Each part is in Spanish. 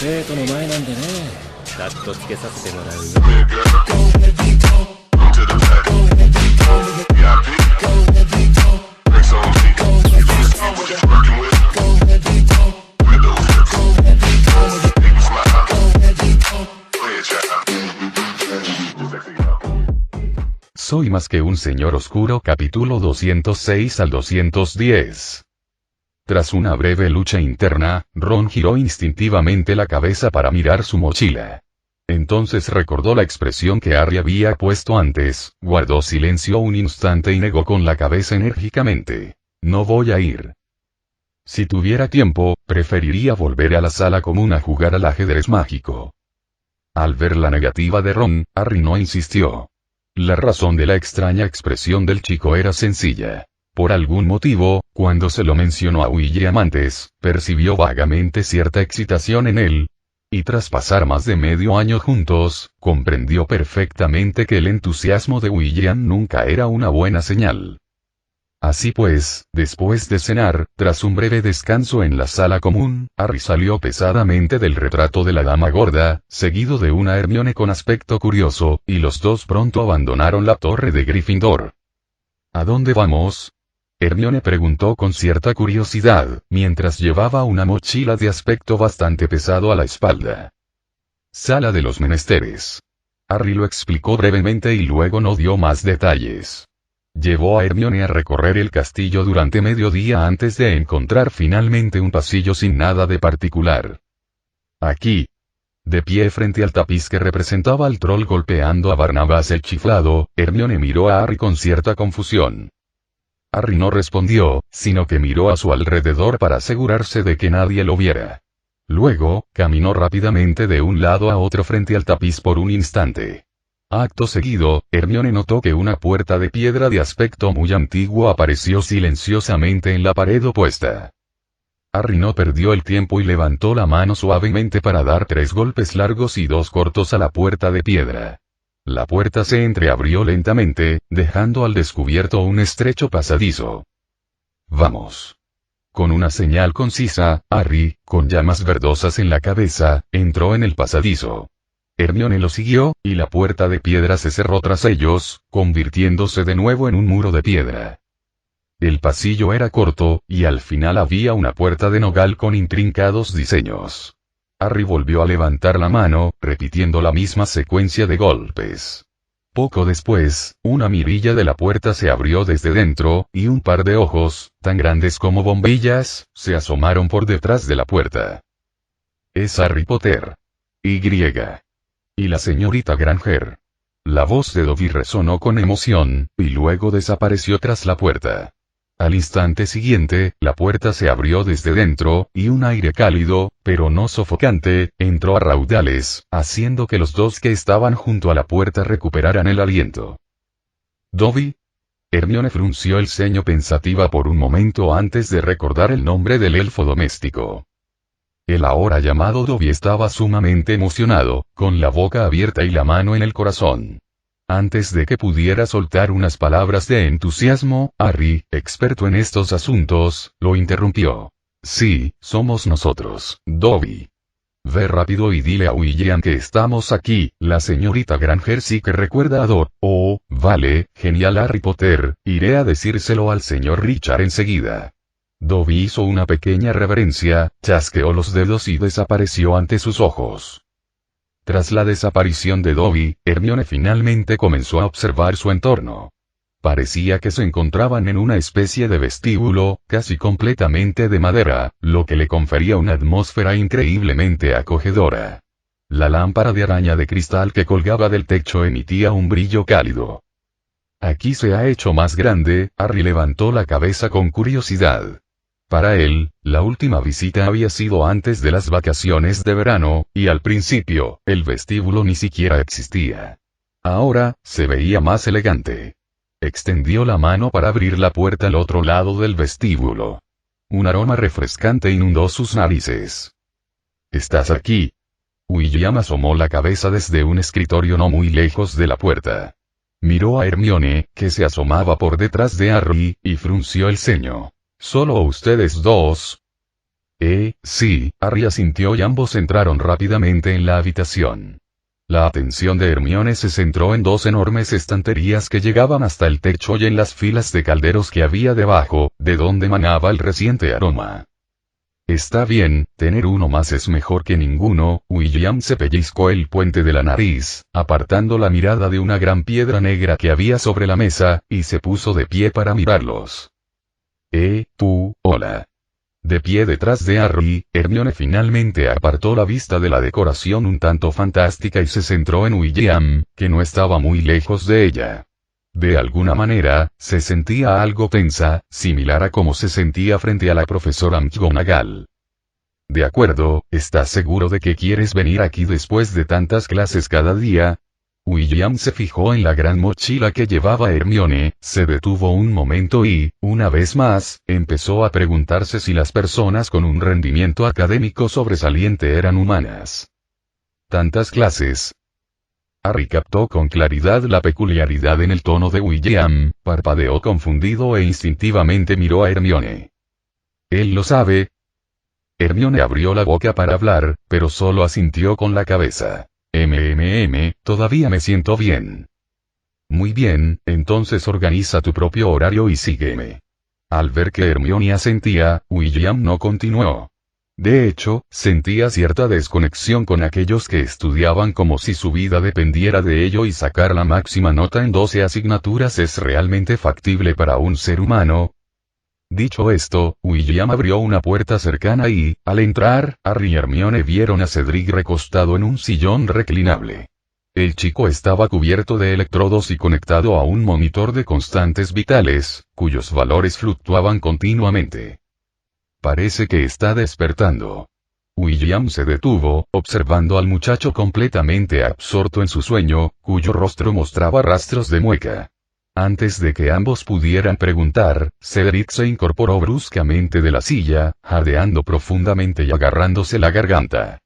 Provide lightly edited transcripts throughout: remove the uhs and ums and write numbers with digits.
生徒の前なんでね。カットつけさせてもらうよ。Soy más que un señor oscuro, capítulo 206 al 210. Tras una breve lucha interna, Ron giró instintivamente la cabeza para mirar su mochila. Entonces recordó la expresión que Harry había puesto antes, guardó silencio un instante y negó con la cabeza enérgicamente. No voy a ir. Si tuviera tiempo, preferiría volver a la sala común a jugar al ajedrez mágico. Al ver la negativa de Ron, Harry no insistió. La razón de la extraña expresión del chico era sencilla. Por algún motivo, cuando se lo mencionó a William antes, percibió vagamente cierta excitación en él. Y tras pasar más de medio año juntos, comprendió perfectamente que el entusiasmo de William nunca era una buena señal. Así pues, después de cenar, tras un breve descanso en la sala común, Harry salió pesadamente del retrato de la dama gorda, seguido de una Hermione con aspecto curioso, y los dos pronto abandonaron la torre de Gryffindor. ¿A dónde vamos? Hermione preguntó con cierta curiosidad, mientras llevaba una mochila de aspecto bastante pesado a la espalda. Sala de los menesteres. Harry lo explicó brevemente y luego no dio más detalles. Llevó a Hermione a recorrer el castillo durante medio día antes de encontrar finalmente un pasillo sin nada de particular. Aquí. De pie frente al tapiz que representaba al troll golpeando a Barnabas el chiflado, Hermione miró a Harry con cierta confusión. Harry no respondió, sino que miró a su alrededor para asegurarse de que nadie lo viera. Luego, caminó rápidamente de un lado a otro frente al tapiz por un instante. Acto seguido, Hermione notó que una puerta de piedra de aspecto muy antiguo apareció silenciosamente en la pared opuesta. Harry no perdió el tiempo y levantó la mano suavemente para dar 3 golpes largos y 2 cortos a la puerta de piedra. La puerta se entreabrió lentamente, dejando al descubierto un estrecho pasadizo. «Vamos». Con una señal concisa, Harry, con llamas verdosas en la cabeza, entró en el pasadizo. Hermione lo siguió, y la puerta de piedra se cerró tras ellos, convirtiéndose de nuevo en un muro de piedra. El pasillo era corto, y al final había una puerta de nogal con intrincados diseños. Harry volvió a levantar la mano, repitiendo la misma secuencia de golpes. Poco después, una mirilla de la puerta se abrió desde dentro, y un par de ojos, tan grandes como bombillas, se asomaron por detrás de la puerta. «Es Harry Potter. Y la señorita Granger». La voz de Dobby resonó con emoción, y luego desapareció tras la puerta. Al instante siguiente, la puerta se abrió desde dentro, y un aire cálido, pero no sofocante, entró a raudales, haciendo que los dos que estaban junto a la puerta recuperaran el aliento. «¿Dobby?» Hermione frunció el ceño pensativa por un momento antes de recordar el nombre del elfo doméstico. El ahora llamado Dobby estaba sumamente emocionado, con la boca abierta y la mano en el corazón. Antes de que pudiera soltar unas palabras de entusiasmo, Harry, experto en estos asuntos, lo interrumpió. «Sí, somos nosotros, Dobby. Ve rápido y dile a William que estamos aquí, la señorita Granger sí que recuerda a Dor. Oh, vale, genial Harry Potter, iré a decírselo al señor Richard enseguida». Dobby hizo una pequeña reverencia, chasqueó los dedos y desapareció ante sus ojos. Tras la desaparición de Dobby, Hermione finalmente comenzó a observar su entorno. Parecía que se encontraban en una especie de vestíbulo, casi completamente de madera, lo que le confería una atmósfera increíblemente acogedora. La lámpara de araña de cristal que colgaba del techo emitía un brillo cálido. «Aquí se ha hecho más grande», Harry levantó la cabeza con curiosidad. Para él, la última visita había sido antes de las vacaciones de verano, y al principio, el vestíbulo ni siquiera existía. Ahora, se veía más elegante. Extendió la mano para abrir la puerta al otro lado del vestíbulo. Un aroma refrescante inundó sus narices. «¿Estás aquí?» William asomó la cabeza desde un escritorio no muy lejos de la puerta. Miró a Hermione, que se asomaba por detrás de Harry, y frunció el ceño. «¿Solo ustedes dos?» Sí, Harry asintió y ambos entraron rápidamente en la habitación. La atención de Hermione se centró en dos enormes estanterías que llegaban hasta el techo y en las filas de calderos que había debajo, de donde manaba el reciente aroma. Está bien, tener uno más es mejor que ninguno. William se pellizcó el puente de la nariz, apartando la mirada de una gran piedra negra que había sobre la mesa, y se puso de pie para mirarlos. Hola. De pie detrás de Harry, Hermione finalmente apartó la vista de la decoración un tanto fantástica y se centró en William, que no estaba muy lejos de ella. De alguna manera, se sentía algo tensa, similar a como se sentía frente a la profesora McGonagall. De acuerdo, ¿estás seguro de que quieres venir aquí después de tantas clases cada día? William se fijó en la gran mochila que llevaba Hermione, se detuvo un momento y, una vez más, empezó a preguntarse si las personas con un rendimiento académico sobresaliente eran humanas. ¿Tantas clases? Harry captó con claridad la peculiaridad en el tono de William, parpadeó confundido e instintivamente miró a Hermione. ¿Él lo sabe? Hermione abrió la boca para hablar, pero solo asintió con la cabeza. Todavía me siento bien. Muy bien, entonces organiza tu propio horario y sígueme. Al ver que Hermione asentía, William no continuó. De hecho, sentía cierta desconexión con aquellos que estudiaban como si su vida dependiera de ello y sacar la máxima nota en 12 asignaturas es realmente factible para un ser humano. Dicho esto, William abrió una puerta cercana y, al entrar, Harry y Hermione vieron a Cedric recostado en un sillón reclinable. El chico estaba cubierto de electrodos y conectado a un monitor de constantes vitales, cuyos valores fluctuaban continuamente. Parece que está despertando. William se detuvo, observando al muchacho completamente absorto en su sueño, cuyo rostro mostraba rastros de mueca. Antes de que ambos pudieran preguntar, Cedric se incorporó bruscamente de la silla, jadeando profundamente y agarrándose la garganta.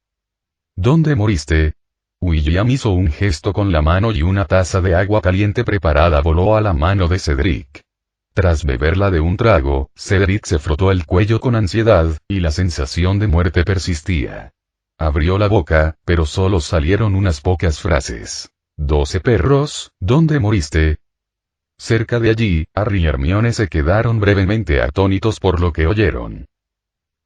¿Dónde moriste? William hizo un gesto con la mano y una taza de agua caliente preparada voló a la mano de Cedric. Tras beberla de un trago, Cedric se frotó el cuello con ansiedad, y la sensación de muerte persistía. Abrió la boca, pero solo salieron unas pocas frases. 12 perros, ¿dónde moriste? Cerca de allí, Harry y Hermione se quedaron brevemente atónitos por lo que oyeron.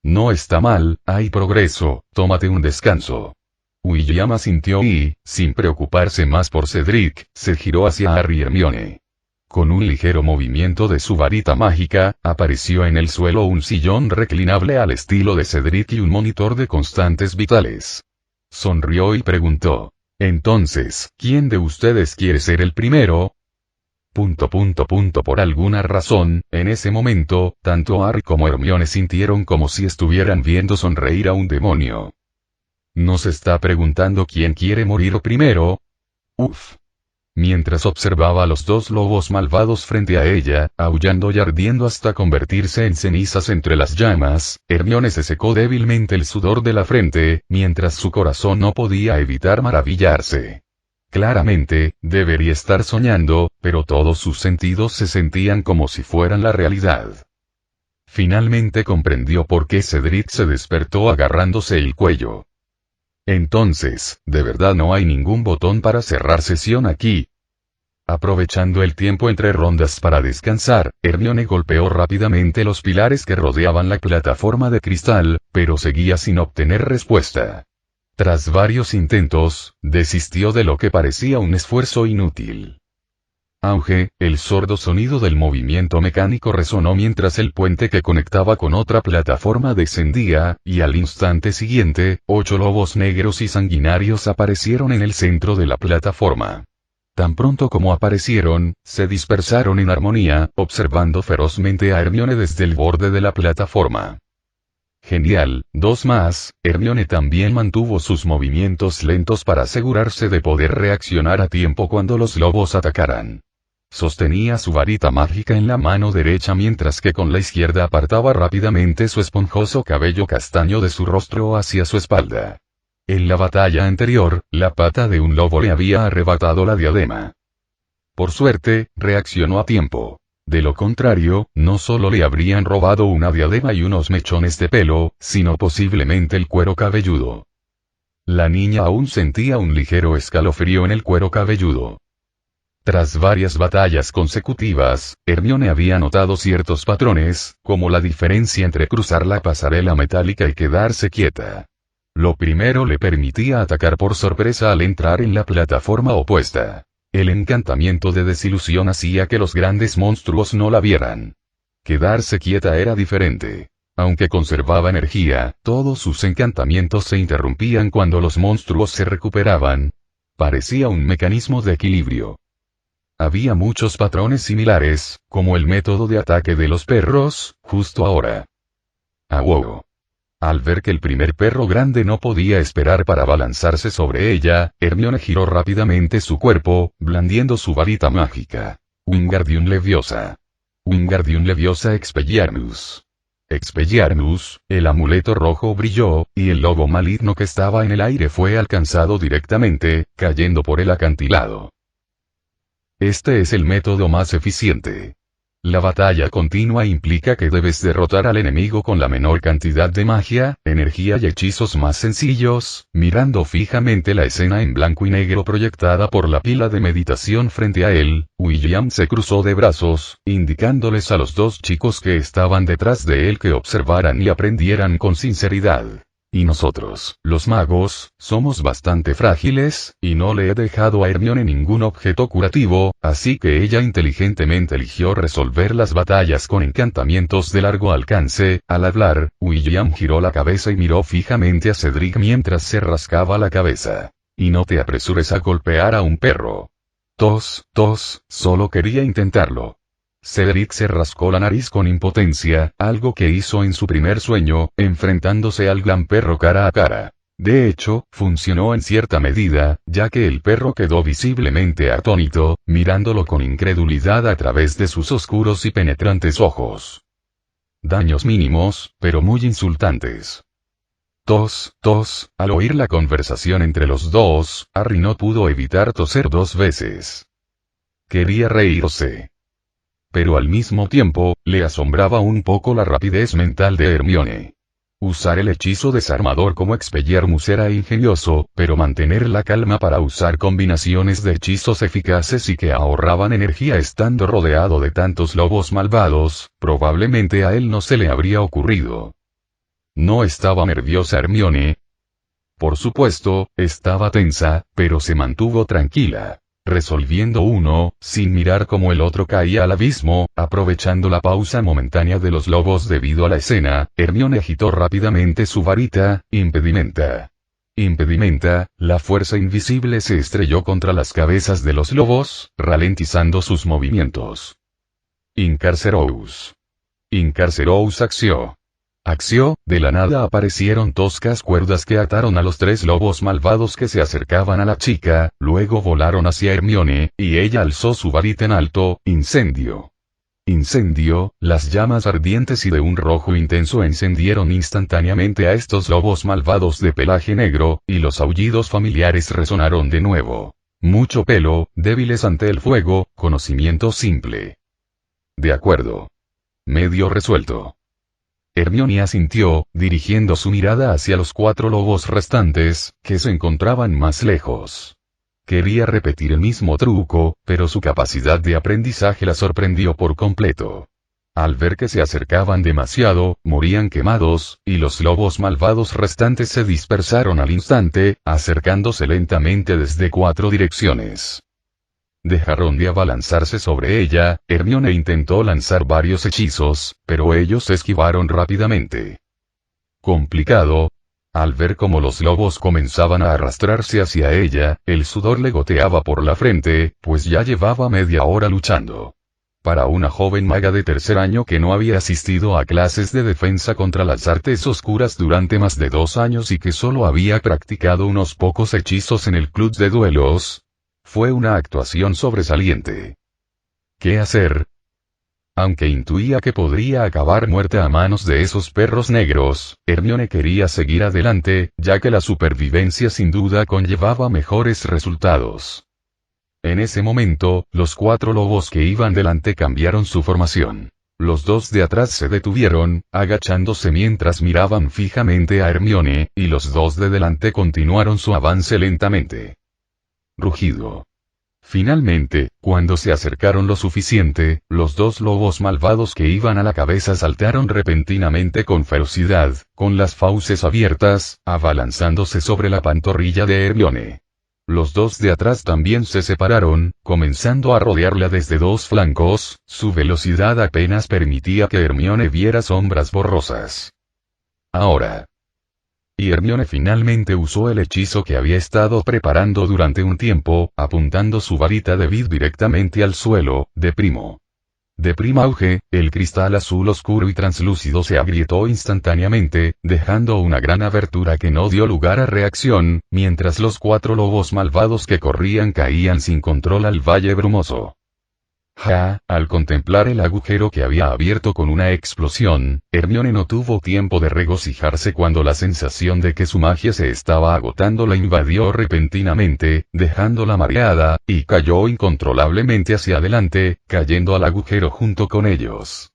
No está mal, hay progreso, tómate un descanso. William asintió y, sin preocuparse más por Cedric, se giró hacia Harry y Hermione. Con un ligero movimiento de su varita mágica, apareció en el suelo un sillón reclinable al estilo de Cedric y un monitor de constantes vitales. Sonrió y preguntó. Entonces, ¿quién de ustedes quiere ser el primero? Por alguna razón, en ese momento, tanto Harry como Hermione sintieron como si estuvieran viendo sonreír a un demonio. ¿Nos está preguntando quién quiere morir primero? Uf. Mientras observaba a los dos lobos malvados frente a ella, aullando y ardiendo hasta convertirse en cenizas entre las llamas, Hermione se secó débilmente el sudor de la frente, mientras su corazón no podía evitar maravillarse. Claramente, debería estar soñando, pero todos sus sentidos se sentían como si fueran la realidad. Finalmente comprendió por qué Cedric se despertó agarrándose el cuello. Entonces, ¿de verdad no hay ningún botón para cerrar sesión aquí? Aprovechando el tiempo entre rondas para descansar, Hermione golpeó rápidamente los pilares que rodeaban la plataforma de cristal, pero seguía sin obtener respuesta. Tras varios intentos, desistió de lo que parecía un esfuerzo inútil. Auge, el sordo sonido del movimiento mecánico resonó mientras el puente que conectaba con otra plataforma descendía, y al instante siguiente, 8 lobos negros y sanguinarios aparecieron en el centro de la plataforma. Tan pronto como aparecieron, se dispersaron en armonía, observando ferozmente a Hermione desde el borde de la plataforma. Genial, 2 más. Hermione también mantuvo sus movimientos lentos para asegurarse de poder reaccionar a tiempo cuando los lobos atacaran. Sostenía su varita mágica en la mano derecha mientras que con la izquierda apartaba rápidamente su esponjoso cabello castaño de su rostro hacia su espalda. En la batalla anterior, la pata de un lobo le había arrebatado la diadema. Por suerte, reaccionó a tiempo. De lo contrario, no solo le habrían robado una diadema y unos mechones de pelo, sino posiblemente el cuero cabelludo. La niña aún sentía un ligero escalofrío en el cuero cabelludo. Tras varias batallas consecutivas, Hermione había notado ciertos patrones, como la diferencia entre cruzar la pasarela metálica y quedarse quieta. Lo primero le permitía atacar por sorpresa al entrar en la plataforma opuesta. El encantamiento de desilusión hacía que los grandes monstruos no la vieran. Quedarse quieta era diferente. Aunque conservaba energía, todos sus encantamientos se interrumpían cuando los monstruos se recuperaban. Parecía un mecanismo de equilibrio. Había muchos patrones similares, como el método de ataque de los perros, justo ahora. ¡Wow! Al ver que el primer perro grande no podía esperar para abalanzarse sobre ella, Hermione giró rápidamente su cuerpo, blandiendo su varita mágica. Wingardium Leviosa. Wingardium Leviosa Expelliarmus. Expelliarmus, el amuleto rojo brilló, y el lobo maligno que estaba en el aire fue alcanzado directamente, cayendo por el acantilado. Este es el método más eficiente. La batalla continua implica que debes derrotar al enemigo con la menor cantidad de magia, energía y hechizos más sencillos, mirando fijamente la escena en blanco y negro proyectada por la pila de meditación frente a él. William se cruzó de brazos, indicándoles a los dos chicos que estaban detrás de él que observaran y aprendieran con sinceridad. Y nosotros, los magos, somos bastante frágiles, y no le he dejado a Hermione ningún objeto curativo, así que ella inteligentemente eligió resolver las batallas con encantamientos de largo alcance. Al hablar, William giró la cabeza y miró fijamente a Cedric mientras se rascaba la cabeza. Y no te apresures a golpear a un perro. Tos, solo quería intentarlo. Cedric se rascó la nariz con impotencia, algo que hizo en su primer sueño, enfrentándose al gran perro cara a cara. De hecho, funcionó en cierta medida, ya que el perro quedó visiblemente atónito, mirándolo con incredulidad a través de sus oscuros y penetrantes ojos. Daños mínimos, pero muy insultantes. Al oír la conversación entre los dos, Harry no pudo evitar toser 2 veces. Quería reírse. Pero al mismo tiempo, le asombraba un poco la rapidez mental de Hermione. Usar el hechizo desarmador como Expelliarmus era ingenioso, pero mantener la calma para usar combinaciones de hechizos eficaces y que ahorraban energía estando rodeado de tantos lobos malvados, probablemente a él no se le habría ocurrido. ¿No estaba nerviosa Hermione? Por supuesto, estaba tensa, pero se mantuvo tranquila. Resolviendo uno, sin mirar cómo el otro caía al abismo, aprovechando la pausa momentánea de los lobos debido a la escena, Hermione agitó rápidamente su varita. Impedimenta. La fuerza invisible se estrelló contra las cabezas de los lobos, ralentizando sus movimientos. Incarcerous Acció, de la nada aparecieron toscas cuerdas que ataron a los 3 lobos malvados que se acercaban a la chica, luego volaron hacia Hermione, y ella alzó su varita en alto. Incendio, las llamas ardientes y de un rojo intenso encendieron instantáneamente a estos lobos malvados de pelaje negro, y los aullidos familiares resonaron de nuevo. Mucho pelo, débiles ante el fuego, conocimiento simple. De acuerdo. Medio resuelto. Hermione asintió, dirigiendo su mirada hacia los 4 lobos restantes, que se encontraban más lejos. Quería repetir el mismo truco, pero su capacidad de aprendizaje la sorprendió por completo. Al ver que se acercaban demasiado, morían quemados, y los lobos malvados restantes se dispersaron al instante, acercándose lentamente desde 4 direcciones. Dejaron de abalanzarse sobre ella. Hermione intentó lanzar varios hechizos, pero ellos se esquivaron rápidamente. Complicado. Al ver cómo los lobos comenzaban a arrastrarse hacia ella, el sudor le goteaba por la frente, pues ya llevaba media hora luchando. Para una joven maga de 3er año que no había asistido a clases de defensa contra las artes oscuras durante más de 2 años y que solo había practicado unos pocos hechizos en el club de duelos, fue una actuación sobresaliente. ¿Qué hacer? Aunque intuía que podría acabar muerta a manos de esos perros negros, Hermione quería seguir adelante, ya que la supervivencia sin duda conllevaba mejores resultados. En ese momento, los 4 lobos que iban delante cambiaron su formación. Los 2 de atrás se detuvieron, agachándose mientras miraban fijamente a Hermione, y los 2 de delante continuaron su avance lentamente. Rugido. Finalmente, cuando se acercaron lo suficiente, los 2 lobos malvados que iban a la cabeza saltaron repentinamente con ferocidad, con las fauces abiertas, abalanzándose sobre la pantorrilla de Hermione. Los 2 de atrás también se separaron, comenzando a rodearla desde 2 flancos, su velocidad apenas permitía que Hermione viera sombras borrosas. Ahora. Y Hermione finalmente usó el hechizo que había estado preparando durante un tiempo, apuntando su varita de vid directamente al suelo, de primo auge, el cristal azul oscuro y translúcido se agrietó instantáneamente, dejando una gran abertura que no dio lugar a reacción, mientras los 4 lobos malvados que corrían caían sin control al valle brumoso. Al contemplar el agujero que había abierto con una explosión, Hermione no tuvo tiempo de regocijarse cuando la sensación de que su magia se estaba agotando la invadió repentinamente, dejándola mareada, y cayó incontrolablemente hacia adelante, cayendo al agujero junto con ellos.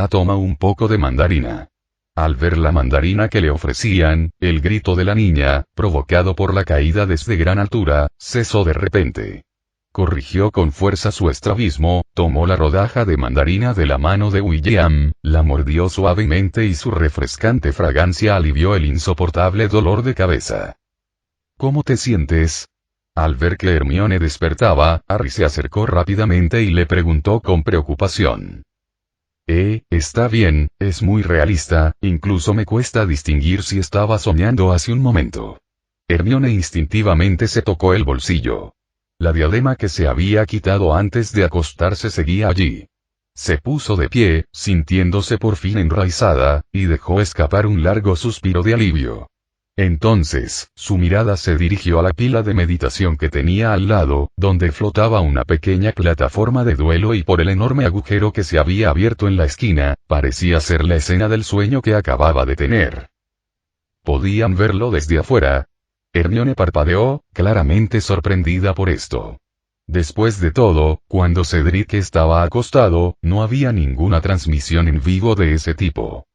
Toma un poco de mandarina. Al ver la mandarina que le ofrecían, el grito de la niña, provocado por la caída desde gran altura, cesó de repente. Corrigió con fuerza su estrabismo, tomó la rodaja de mandarina de la mano de William, la mordió suavemente y su refrescante fragancia alivió el insoportable dolor de cabeza. ¿Cómo te sientes? Al ver que Hermione despertaba, Harry se acercó rápidamente y le preguntó con preocupación. Está bien, es muy realista, incluso me cuesta distinguir si estaba soñando hace un momento. Hermione instintivamente se tocó el bolsillo. La diadema que se había quitado antes de acostarse seguía allí. Se puso de pie, sintiéndose por fin enraizada, y dejó escapar un largo suspiro de alivio. Entonces, su mirada se dirigió a la pila de meditación que tenía al lado, donde flotaba una pequeña plataforma de duelo y por el enorme agujero que se había abierto en la esquina, parecía ser la escena del sueño que acababa de tener. Podían verlo desde afuera. Hermione parpadeó, claramente sorprendida por esto. Después de todo, cuando Cedric estaba acostado, no había ninguna transmisión en vivo de ese tipo.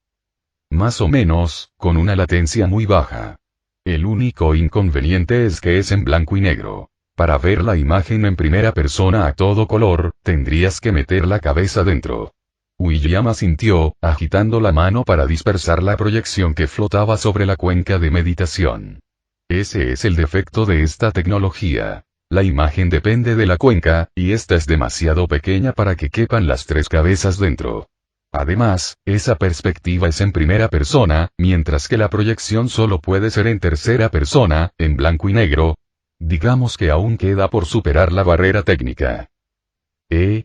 Más o menos, con una latencia muy baja. El único inconveniente es que es en blanco y negro. Para ver la imagen en primera persona a todo color, tendrías que meter la cabeza dentro. William asintió, agitando la mano para dispersar la proyección que flotaba sobre la cuenca de meditación. Ese es el defecto de esta tecnología. La imagen depende de la cuenca, y esta es demasiado pequeña para que quepan las 3 cabezas dentro. Además, esa perspectiva es en primera persona, mientras que la proyección solo puede ser en tercera persona, en blanco y negro. Digamos que aún queda por superar la barrera técnica.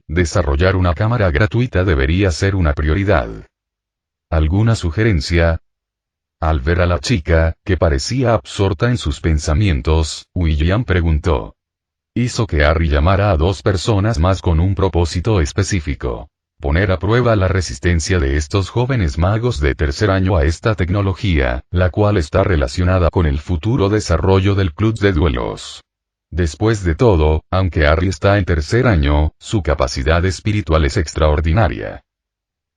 Desarrollar una cámara gratuita debería ser una prioridad. ¿Alguna sugerencia? Al ver a la chica, que parecía absorta en sus pensamientos, William preguntó. Hizo que Harry llamara a 2 personas más con un propósito específico. Poner a prueba la resistencia de estos jóvenes magos de tercer año a esta tecnología, la cual está relacionada con el futuro desarrollo del club de duelos. Después de todo, aunque Harry está en tercer año, su capacidad espiritual es extraordinaria.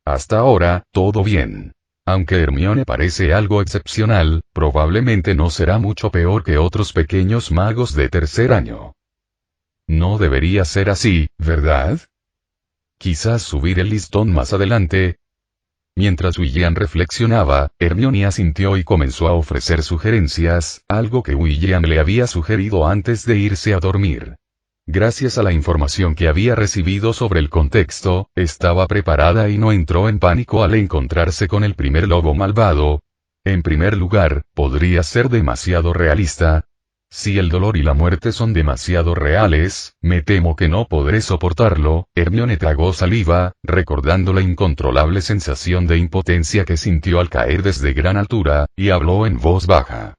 Hasta ahora, todo bien. Aunque Hermione parece algo excepcional, probablemente no será mucho peor que otros pequeños magos de tercer año. No debería ser así, ¿verdad? Quizás subir el listón más adelante. Mientras William reflexionaba, Hermione asintió y comenzó a ofrecer sugerencias, algo que William le había sugerido antes de irse a dormir. Gracias a la información que había recibido sobre el contexto, estaba preparada y no entró en pánico al encontrarse con el primer lobo malvado. En primer lugar, podría ser demasiado realista. Si el dolor y la muerte son demasiado reales, me temo que no podré soportarlo. Hermione tragó saliva, recordando la incontrolable sensación de impotencia que sintió al caer desde gran altura, y habló en voz baja.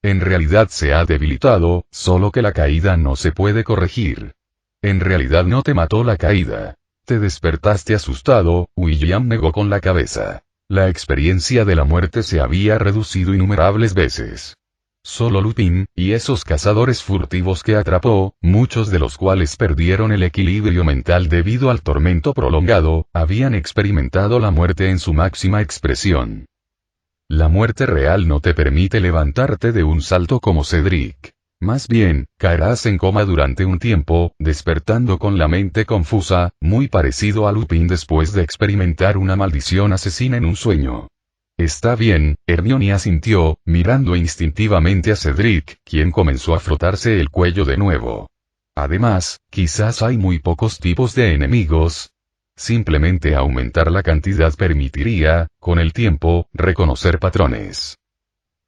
En realidad se ha debilitado, solo que la caída no se puede corregir. En realidad no te mató la caída. Te despertaste asustado. William negó con la cabeza. La experiencia de la muerte se había reducido innumerables veces. Solo Lupin, y esos cazadores furtivos que atrapó, muchos de los cuales perdieron el equilibrio mental debido al tormento prolongado, habían experimentado la muerte en su máxima expresión. La muerte real no te permite levantarte de un salto como Cedric. Más bien, caerás en coma durante un tiempo, despertando con la mente confusa, muy parecido a Lupin después de experimentar una maldición asesina en un sueño. Está bien, Hermione asintió, mirando instintivamente a Cedric, quien comenzó a frotarse el cuello de nuevo. Además, quizás hay muy pocos tipos de enemigos. Simplemente aumentar la cantidad permitiría, con el tiempo, reconocer patrones.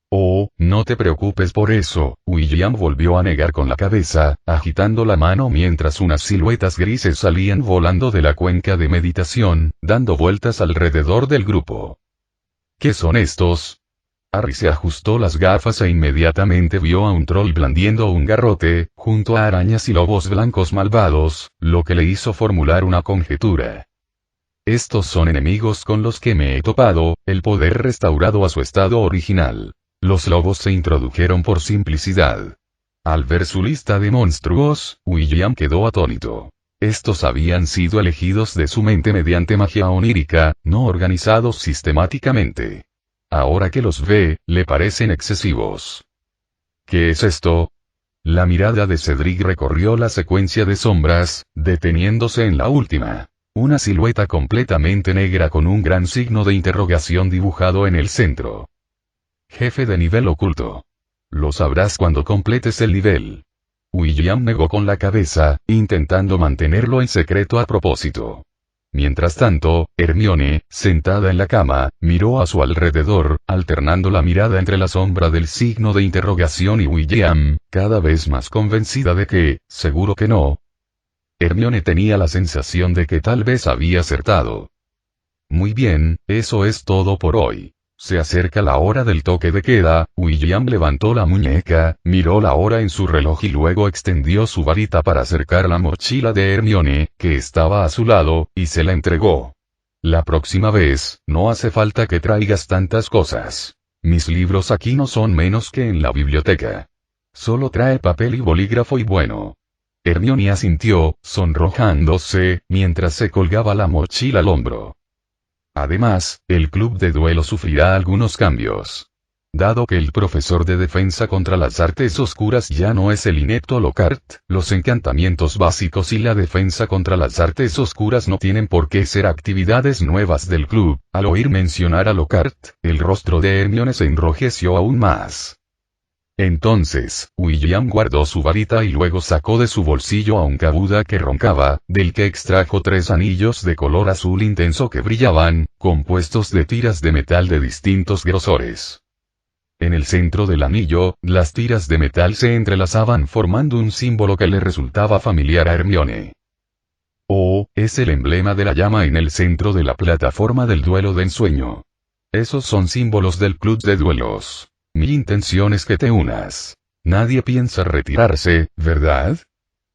Oh, no te preocupes por eso, William volvió a negar con la cabeza, agitando la mano mientras unas siluetas grises salían volando de la cuenca de meditación, dando vueltas alrededor del grupo. ¿Qué son estos? Harry se ajustó las gafas e inmediatamente vio a un troll blandiendo un garrote, junto a arañas y lobos blancos malvados, lo que le hizo formular una conjetura. Estos son enemigos con los que me he topado, el poder restaurado a su estado original. Los lobos se introdujeron por simplicidad. Al ver su lista de monstruos, William quedó atónito. Estos habían sido elegidos de su mente mediante magia onírica, no organizados sistemáticamente. Ahora que los ve, le parecen excesivos. ¿Qué es esto? La mirada de Cedric recorrió la secuencia de sombras, deteniéndose en la última. Una silueta completamente negra con un gran signo de interrogación dibujado en el centro. Jefe de nivel oculto. Lo sabrás cuando completes el nivel. William negó con la cabeza, intentando mantenerlo en secreto a propósito. Mientras tanto, Hermione, sentada en la cama, miró a su alrededor, alternando la mirada entre la sombra del signo de interrogación y William, cada vez más convencida de que, seguro que no. Hermione tenía la sensación de que tal vez había acertado. Muy bien, eso es todo por hoy. Se acerca la hora del toque de queda. William levantó la muñeca, miró la hora en su reloj y luego extendió su varita para acercar la mochila de Hermione, que estaba a su lado, y se la entregó. La próxima vez, no hace falta que traigas tantas cosas. Mis libros aquí no son menos que en la biblioteca. Solo trae papel y bolígrafo y bueno. Hermione asintió, sonrojándose, mientras se colgaba la mochila al hombro. Además, el club de duelo sufrirá algunos cambios. Dado que el profesor de defensa contra las artes oscuras ya no es el inepto Lockhart, los encantamientos básicos y la defensa contra las artes oscuras no tienen por qué ser actividades nuevas del club. Al oír mencionar a Lockhart, el rostro de Hermione se enrojeció aún más. Entonces, William guardó su varita y luego sacó de su bolsillo a un cabuda que roncaba, del que extrajo 3 anillos de color azul intenso que brillaban, compuestos de tiras de metal de distintos grosores. En el centro del anillo, las tiras de metal se entrelazaban formando un símbolo que le resultaba familiar a Hermione. Oh, es el emblema de la llama en el centro de la plataforma del duelo de ensueño. Esos son símbolos del club de duelos. Mi intención es que te unas. Nadie piensa retirarse, ¿verdad?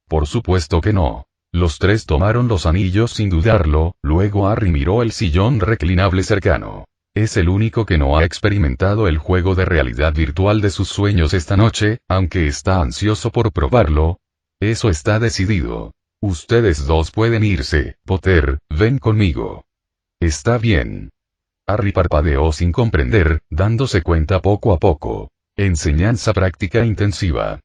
Por supuesto que no. Los 3 tomaron los anillos sin dudarlo, luego Harry miró el sillón reclinable cercano. Es el único que no ha experimentado el juego de realidad virtual de sus sueños esta noche, aunque está ansioso por probarlo. Eso está decidido. Ustedes 2 pueden irse. Potter, ven conmigo. Está bien. Harry parpadeó sin comprender, dándose cuenta poco a poco. Enseñanza práctica intensiva.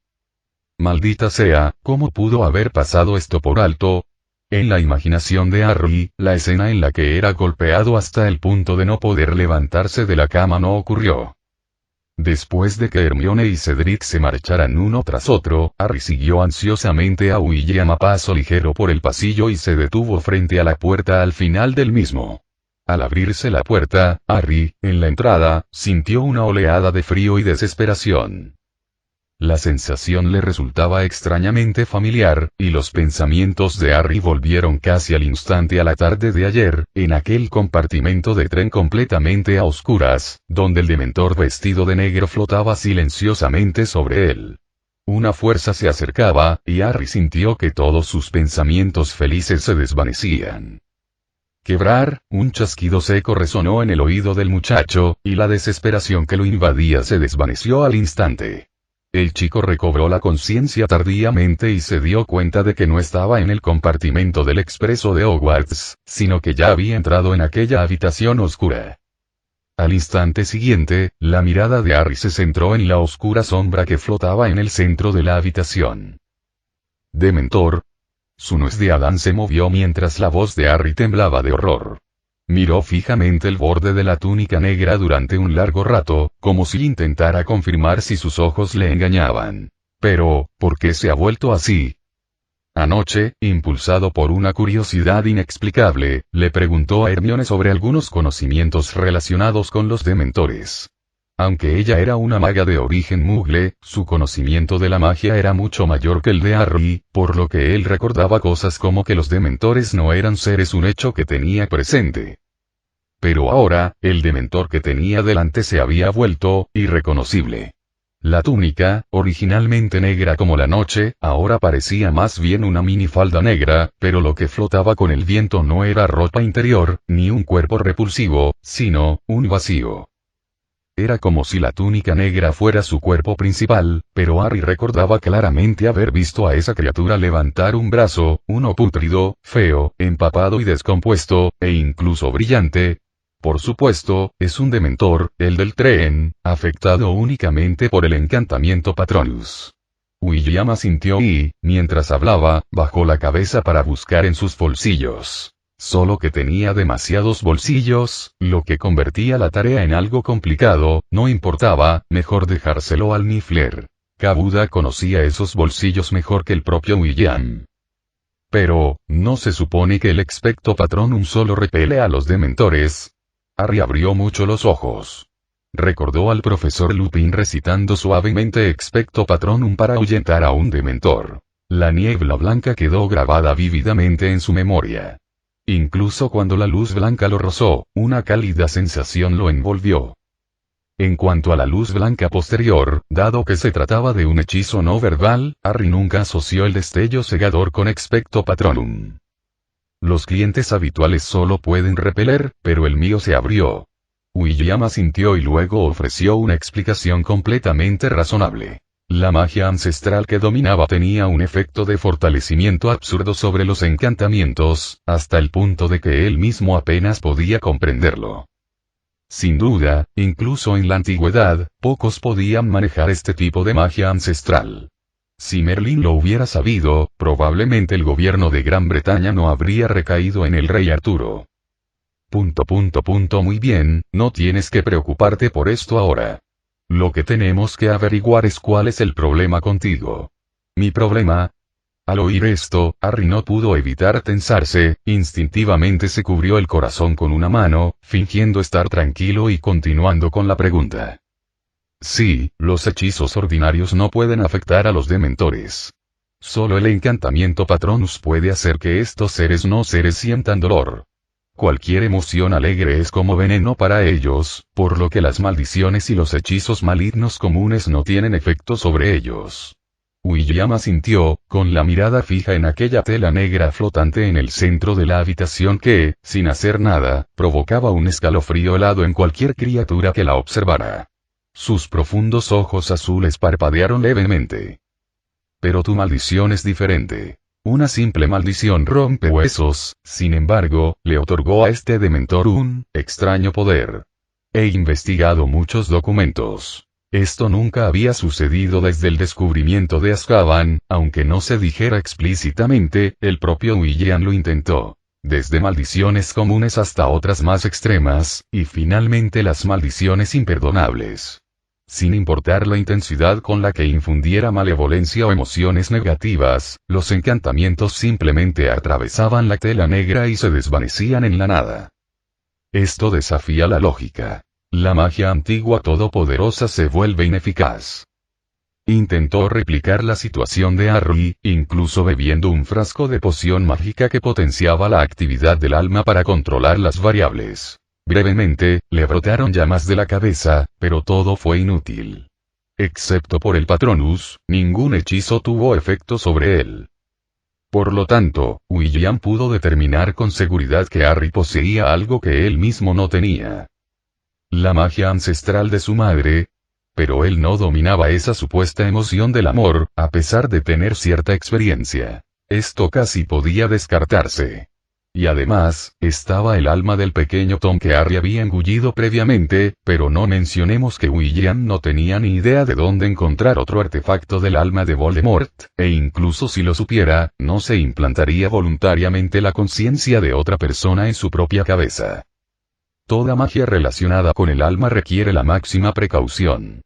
Maldita sea, ¿cómo pudo haber pasado esto por alto? En la imaginación de Harry, la escena en la que era golpeado hasta el punto de no poder levantarse de la cama no ocurrió. Después de que Hermione y Cedric se marcharan uno tras otro, Harry siguió ansiosamente a William a paso ligero por el pasillo y se detuvo frente a la puerta al final del mismo. Al abrirse la puerta, Harry, en la entrada, sintió una oleada de frío y desesperación. La sensación le resultaba extrañamente familiar, y los pensamientos de Harry volvieron casi al instante a la tarde de ayer, en aquel compartimento de tren completamente a oscuras, donde el dementor vestido de negro flotaba silenciosamente sobre él. Una fuerza se acercaba, y Harry sintió que todos sus pensamientos felices se desvanecían. quebrar, un chasquido seco resonó en el oído del muchacho, y la desesperación que lo invadía se desvaneció al instante. El chico recobró la conciencia tardíamente y se dio cuenta de que no estaba en el compartimento del expreso de Hogwarts, sino que ya había entrado en aquella habitación oscura. Al instante siguiente, la mirada de Harry se centró en la oscura sombra que flotaba en el centro de la habitación. Dementor. Su nuez de Adán se movió mientras la voz de Harry temblaba de horror. Miró fijamente el borde de la túnica negra durante un largo rato, como si intentara confirmar si sus ojos le engañaban. Pero, ¿por qué se ha vuelto así? Anoche, impulsado por una curiosidad inexplicable, le preguntó a Hermione sobre algunos conocimientos relacionados con los dementores. Aunque ella era una maga de origen mugle, su conocimiento de la magia era mucho mayor que el de Harry, por lo que él recordaba cosas como que los dementores no eran seres, un hecho que tenía presente. Pero ahora, el dementor que tenía delante se había vuelto irreconocible. La túnica, originalmente negra como la noche, ahora parecía más bien una minifalda negra, pero lo que flotaba con el viento no era ropa interior, ni un cuerpo repulsivo, sino un vacío. Era como si la túnica negra fuera su cuerpo principal, pero Harry recordaba claramente haber visto a esa criatura levantar un brazo, uno pútrido, feo, empapado y descompuesto, e incluso brillante. Por supuesto, es un dementor, el del tren, afectado únicamente por el encantamiento Patronus. William asintió y, mientras hablaba, bajó la cabeza para buscar en sus bolsillos. Solo que tenía demasiados bolsillos, lo que convertía la tarea en algo complicado. No importaba, mejor dejárselo al Niffler. Kabuda conocía esos bolsillos mejor que el propio William. Pero, ¿no se supone que el Expecto Patronum solo repele a los dementores? Harry abrió mucho los ojos. Recordó al profesor Lupin recitando suavemente Expecto Patronum para ahuyentar a un dementor. La niebla blanca quedó grabada vívidamente en su memoria. Incluso cuando la luz blanca lo rozó, una cálida sensación lo envolvió. En cuanto a la luz blanca posterior, dado que se trataba de un hechizo no verbal, Harry nunca asoció el destello cegador con Expecto Patronum. Los clientes habituales solo pueden repeler, pero el mío se abrió. William asintió y luego ofreció una explicación completamente razonable. La magia ancestral que dominaba tenía un efecto de fortalecimiento absurdo sobre los encantamientos, hasta el punto de que él mismo apenas podía comprenderlo. Sin duda, incluso en la antigüedad, pocos podían manejar este tipo de magia ancestral. Si Merlín lo hubiera sabido, probablemente el gobierno de Gran Bretaña no habría recaído en el rey Arturo. Muy bien, no tienes que preocuparte por esto ahora. Lo que tenemos que averiguar es cuál es el problema contigo. ¿Mi problema? Al oír esto, Harry no pudo evitar tensarse, instintivamente se cubrió el corazón con una mano, fingiendo estar tranquilo y continuando con la pregunta. Sí, los hechizos ordinarios no pueden afectar a los dementores. Solo el encantamiento Patronus puede hacer que estos seres no seres sientan dolor. Cualquier emoción alegre es como veneno para ellos, por lo que las maldiciones y los hechizos malignos comunes no tienen efecto sobre ellos. William asintió, con la mirada fija en aquella tela negra flotante en el centro de la habitación que, sin hacer nada, provocaba un escalofrío helado en cualquier criatura que la observara. Sus profundos ojos azules parpadearon levemente. Pero tu maldición es diferente. Una simple maldición rompe huesos, sin embargo, le otorgó a este dementor un extraño poder. He investigado muchos documentos. Esto nunca había sucedido desde el descubrimiento de Azkaban, aunque no se dijera explícitamente, el propio William lo intentó. Desde maldiciones comunes hasta otras más extremas, y finalmente las maldiciones imperdonables. Sin importar la intensidad con la que infundiera malevolencia o emociones negativas, los encantamientos simplemente atravesaban la tela negra y se desvanecían en la nada. Esto desafía la lógica. La magia antigua todopoderosa se vuelve ineficaz. Intentó replicar la situación de Harry, incluso bebiendo un frasco de poción mágica que potenciaba la actividad del alma para controlar las variables. Brevemente, le brotaron llamas de la cabeza, pero todo fue inútil. Excepto por el Patronus, ningún hechizo tuvo efecto sobre él. Por lo tanto, William pudo determinar con seguridad que Harry poseía algo que él mismo no tenía. La magia ancestral de su madre. Pero él no dominaba esa supuesta emoción del amor, a pesar de tener cierta experiencia. Esto casi podía descartarse. Y además, estaba el alma del pequeño Tom que Harry había engullido previamente, pero no mencionemos que William no tenía ni idea de dónde encontrar otro artefacto del alma de Voldemort, e incluso si lo supiera, no se implantaría voluntariamente la conciencia de otra persona en su propia cabeza. Toda magia relacionada con el alma requiere la máxima precaución.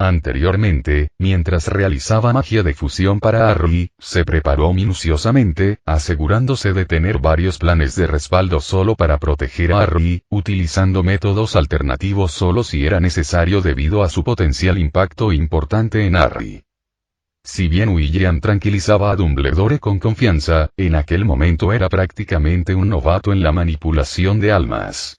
Anteriormente, mientras realizaba magia de fusión para Harry, se preparó minuciosamente, asegurándose de tener varios planes de respaldo solo para proteger a Harry, utilizando métodos alternativos solo si era necesario debido a su potencial impacto importante en Harry. Si bien William tranquilizaba a Dumbledore con confianza, en aquel momento era prácticamente un novato en la manipulación de almas.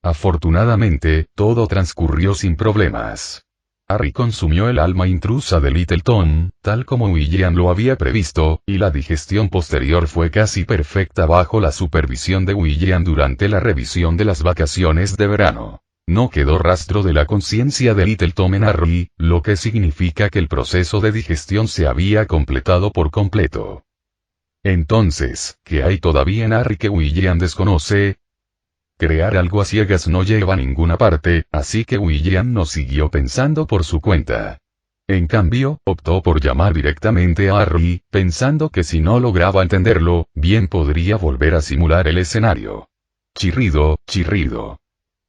Afortunadamente, todo transcurrió sin problemas. Harry consumió el alma intrusa de Little Tom, tal como William lo había previsto, y la digestión posterior fue casi perfecta bajo la supervisión de William durante la revisión de las vacaciones de verano. No quedó rastro de la conciencia de Little Tom en Harry, lo que significa que el proceso de digestión se había completado por completo. Entonces, ¿qué hay todavía en Harry que William desconoce? Crear algo a ciegas no lleva a ninguna parte, así que William no siguió pensando por su cuenta. En cambio, optó por llamar directamente a Harry, pensando que si no lograba entenderlo, bien podría volver a simular el escenario. Chirrido, chirrido.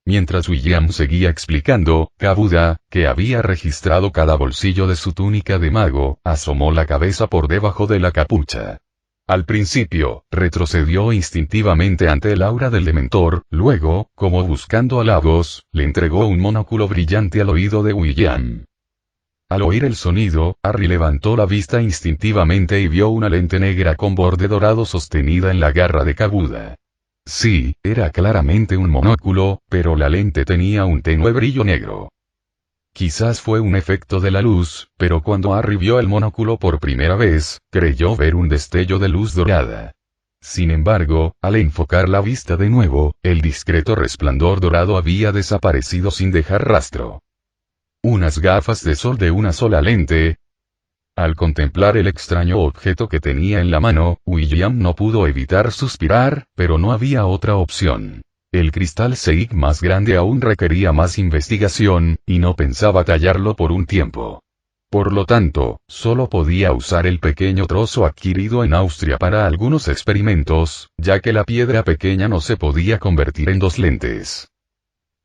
Mientras William seguía explicando, Kabuda, que había registrado cada bolsillo de su túnica de mago, asomó la cabeza por debajo de la capucha. Al principio, retrocedió instintivamente ante el aura del Dementor, luego, como buscando halagos, le entregó un monóculo brillante al oído de William. Al oír el sonido, Harry levantó la vista instintivamente y vio una lente negra con borde dorado sostenida en la garra de Kabuda. Sí, era claramente un monóculo, pero la lente tenía un tenue brillo negro. Quizás fue un efecto de la luz, pero cuando Harry vio el monóculo por primera vez, creyó ver un destello de luz dorada. Sin embargo, al enfocar la vista de nuevo, el discreto resplandor dorado había desaparecido sin dejar rastro. Unas gafas de sol de una sola lente. Al contemplar el extraño objeto que tenía en la mano, William no pudo evitar suspirar, pero no había otra opción. El cristal Seig más grande aún requería más investigación, y no pensaba tallarlo por un tiempo. Por lo tanto, solo podía usar el pequeño trozo adquirido en Austria para algunos experimentos, ya que la piedra pequeña no se podía convertir en dos lentes.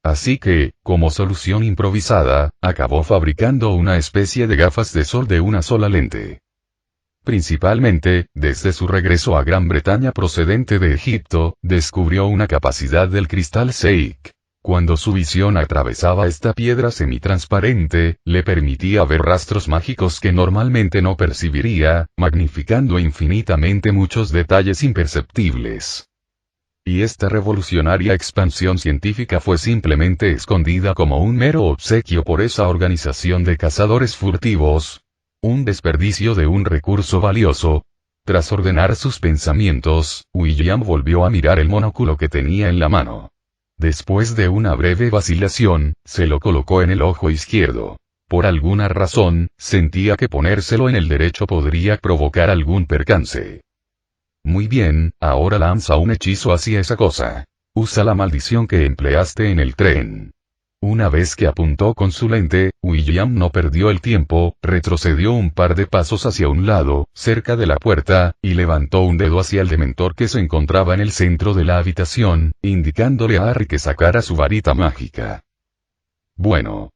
Así que, como solución improvisada, acabó fabricando una especie de gafas de sol de una sola lente. Principalmente, desde su regreso a Gran Bretaña procedente de Egipto, descubrió una capacidad del cristal Seig. Cuando su visión atravesaba esta piedra semitransparente, le permitía ver rastros mágicos que normalmente no percibiría, magnificando infinitamente muchos detalles imperceptibles. Y esta revolucionaria expansión científica fue simplemente escondida como un mero obsequio por esa organización de cazadores furtivos. Un desperdicio de un recurso valioso. Tras ordenar sus pensamientos, William volvió a mirar el monóculo que tenía en la mano. Después de una breve vacilación, se lo colocó en el ojo izquierdo. Por alguna razón, sentía que ponérselo en el derecho podría provocar algún percance. Muy bien, ahora lanza un hechizo hacia esa cosa. Usa la maldición que empleaste en el tren. Una vez que apuntó con su lente, William no perdió el tiempo, retrocedió un par de pasos hacia un lado, cerca de la puerta, y levantó un dedo hacia el Dementor que se encontraba en el centro de la habitación, indicándole a Harry que sacara su varita mágica. Bueno.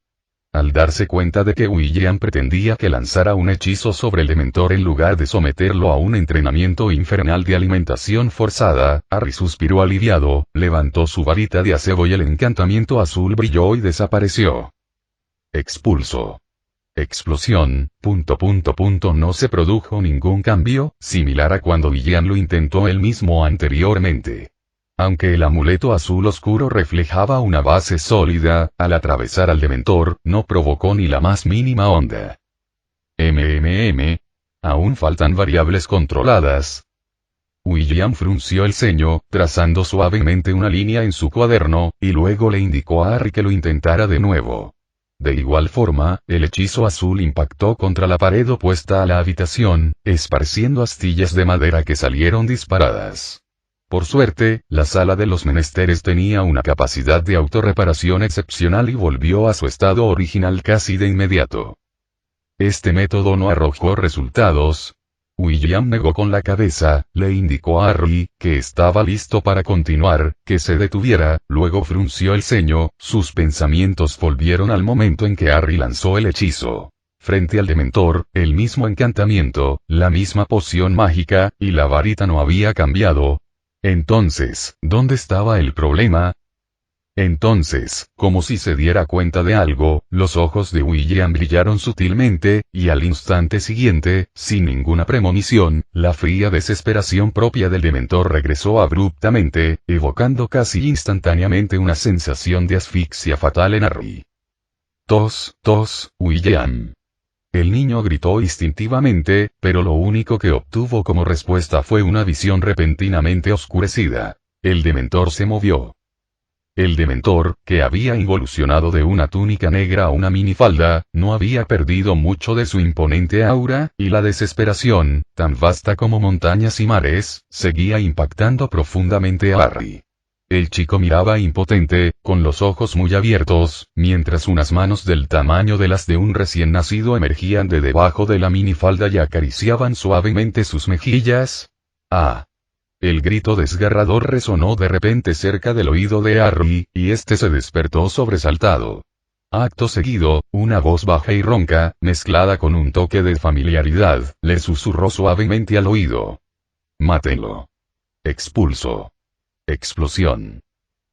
Al darse cuenta de que William pretendía que lanzara un hechizo sobre el Dementor en lugar de someterlo a un entrenamiento infernal de alimentación forzada, Harry suspiró aliviado, levantó su varita de acebo y el encantamiento azul brilló y desapareció. Expulso. Explosión, ... No se produjo ningún cambio, similar a cuando William lo intentó él mismo anteriormente. Aunque el amuleto azul oscuro reflejaba una base sólida, al atravesar al Dementor, no provocó ni la más mínima onda. Aún faltan variables controladas. William frunció el ceño, trazando suavemente una línea en su cuaderno, y luego le indicó a Harry que lo intentara de nuevo. De igual forma, el hechizo azul impactó contra la pared opuesta a la habitación, esparciendo astillas de madera que salieron disparadas. Por suerte, la sala de los menesteres tenía una capacidad de autorreparación excepcional y volvió a su estado original casi de inmediato. Este método no arrojó resultados. William negó con la cabeza, le indicó a Harry, que estaba listo para continuar, que se detuviera, luego frunció el ceño, sus pensamientos volvieron al momento en que Harry lanzó el hechizo. Frente al Dementor, el mismo encantamiento, la misma poción mágica, y la varita no había cambiado. Entonces, ¿dónde estaba el problema? Entonces, como si se diera cuenta de algo, los ojos de William brillaron sutilmente, y al instante siguiente, sin ninguna premonición, la fría desesperación propia del Dementor regresó abruptamente, evocando casi instantáneamente una sensación de asfixia fatal en Harry. Tos, William. El niño gritó instintivamente, pero lo único que obtuvo como respuesta fue una visión repentinamente oscurecida. El Dementor se movió. El Dementor, que había involucionado de una túnica negra a una minifalda, no había perdido mucho de su imponente aura, y la desesperación, tan vasta como montañas y mares, seguía impactando profundamente a Harry. El chico miraba impotente, con los ojos muy abiertos, mientras unas manos del tamaño de las de un recién nacido emergían de debajo de la minifalda y acariciaban suavemente sus mejillas. ¡Ah! El grito desgarrador resonó de repente cerca del oído de Harry, y este se despertó sobresaltado. Acto seguido, una voz baja y ronca, mezclada con un toque de familiaridad, le susurró suavemente al oído. «Mátenlo. Expulso». Explosión.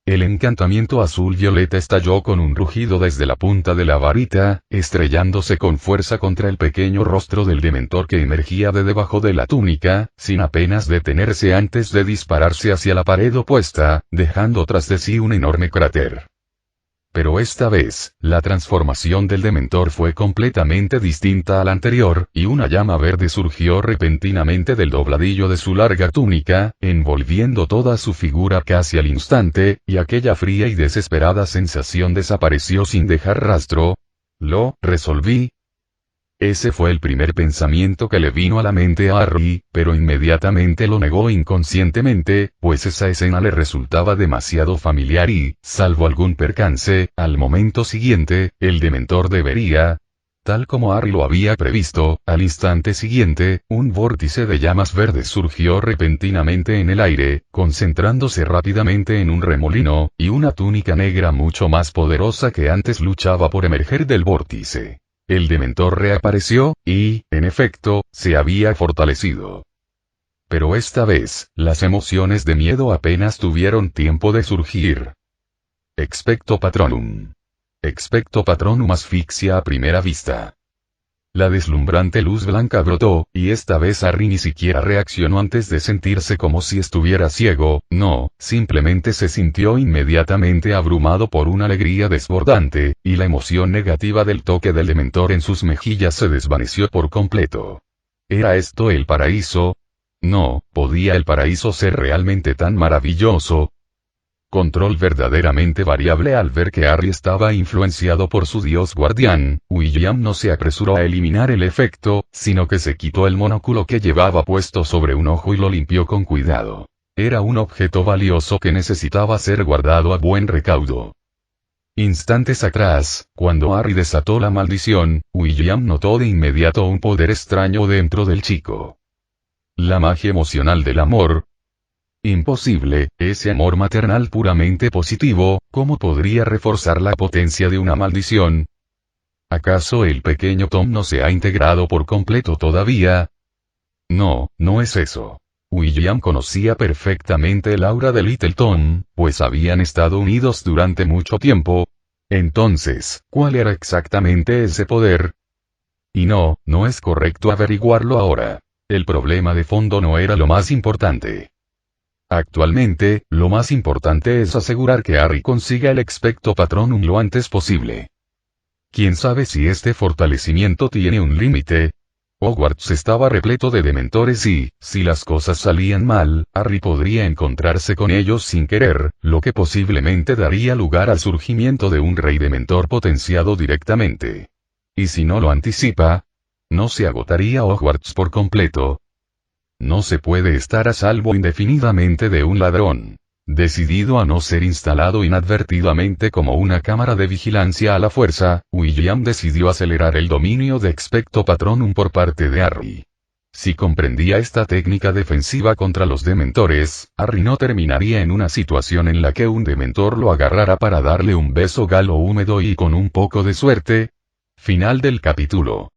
El encantamiento azul-violeta estalló con un rugido desde la punta de la varita, estrellándose con fuerza contra el pequeño rostro del Dementor que emergía de debajo de la túnica, sin apenas detenerse antes de dispararse hacia la pared opuesta, dejando tras de sí un enorme cráter. Pero esta vez, la transformación del Dementor fue completamente distinta a la anterior, y una llama verde surgió repentinamente del dobladillo de su larga túnica, envolviendo toda su figura casi al instante, y aquella fría y desesperada sensación desapareció sin dejar rastro. «Lo resolví». Ese fue el primer pensamiento que le vino a la mente a Harry, pero inmediatamente lo negó inconscientemente, pues esa escena le resultaba demasiado familiar y, salvo algún percance, al momento siguiente, el Dementor debería... Tal como Harry lo había previsto, al instante siguiente, un vórtice de llamas verdes surgió repentinamente en el aire, concentrándose rápidamente en un remolino, y una túnica negra mucho más poderosa que antes luchaba por emerger del vórtice. El Dementor reapareció, y, en efecto, se había fortalecido. Pero esta vez, las emociones de miedo apenas tuvieron tiempo de surgir. Expecto Patronum. Expecto Patronum asfixia a primera vista. La deslumbrante luz blanca brotó, y esta vez Harry ni siquiera reaccionó antes de sentirse como si estuviera ciego, no, simplemente se sintió inmediatamente abrumado por una alegría desbordante, y la emoción negativa del toque del Dementor en sus mejillas se desvaneció por completo. ¿Era esto el paraíso? No, ¿podía el paraíso ser realmente tan maravilloso? Control verdaderamente variable. Al ver que Harry estaba influenciado por su dios guardián, William no se apresuró a eliminar el efecto, sino que se quitó el monóculo que llevaba puesto sobre un ojo y lo limpió con cuidado. Era un objeto valioso que necesitaba ser guardado a buen recaudo. Instantes atrás, cuando Harry desató la maldición, William notó de inmediato un poder extraño dentro del chico. La magia emocional del amor. Imposible, ese amor maternal puramente positivo, ¿cómo podría reforzar la potencia de una maldición? ¿Acaso el pequeño Tom no se ha integrado por completo todavía? No, no es eso. William conocía perfectamente el aura de Little Tom, pues habían estado unidos durante mucho tiempo. Entonces, ¿cuál era exactamente ese poder? Y no, no es correcto averiguarlo ahora. El problema de fondo no era lo más importante. Actualmente, lo más importante es asegurar que Harry consiga el Expecto Patronum lo antes posible. ¿Quién sabe si este fortalecimiento tiene un límite? Hogwarts estaba repleto de dementores y, si las cosas salían mal, Harry podría encontrarse con ellos sin querer, lo que posiblemente daría lugar al surgimiento de un rey dementor potenciado directamente. Y si no lo anticipa, ¿no se agotaría Hogwarts por completo? No se puede estar a salvo indefinidamente de un ladrón. Decidido a no ser instalado inadvertidamente como una cámara de vigilancia a la fuerza, William decidió acelerar el dominio de Expecto Patronum por parte de Harry. Si comprendía esta técnica defensiva contra los dementores, Harry no terminaría en una situación en la que un dementor lo agarrara para darle un beso galo húmedo y con un poco de suerte. Final del capítulo.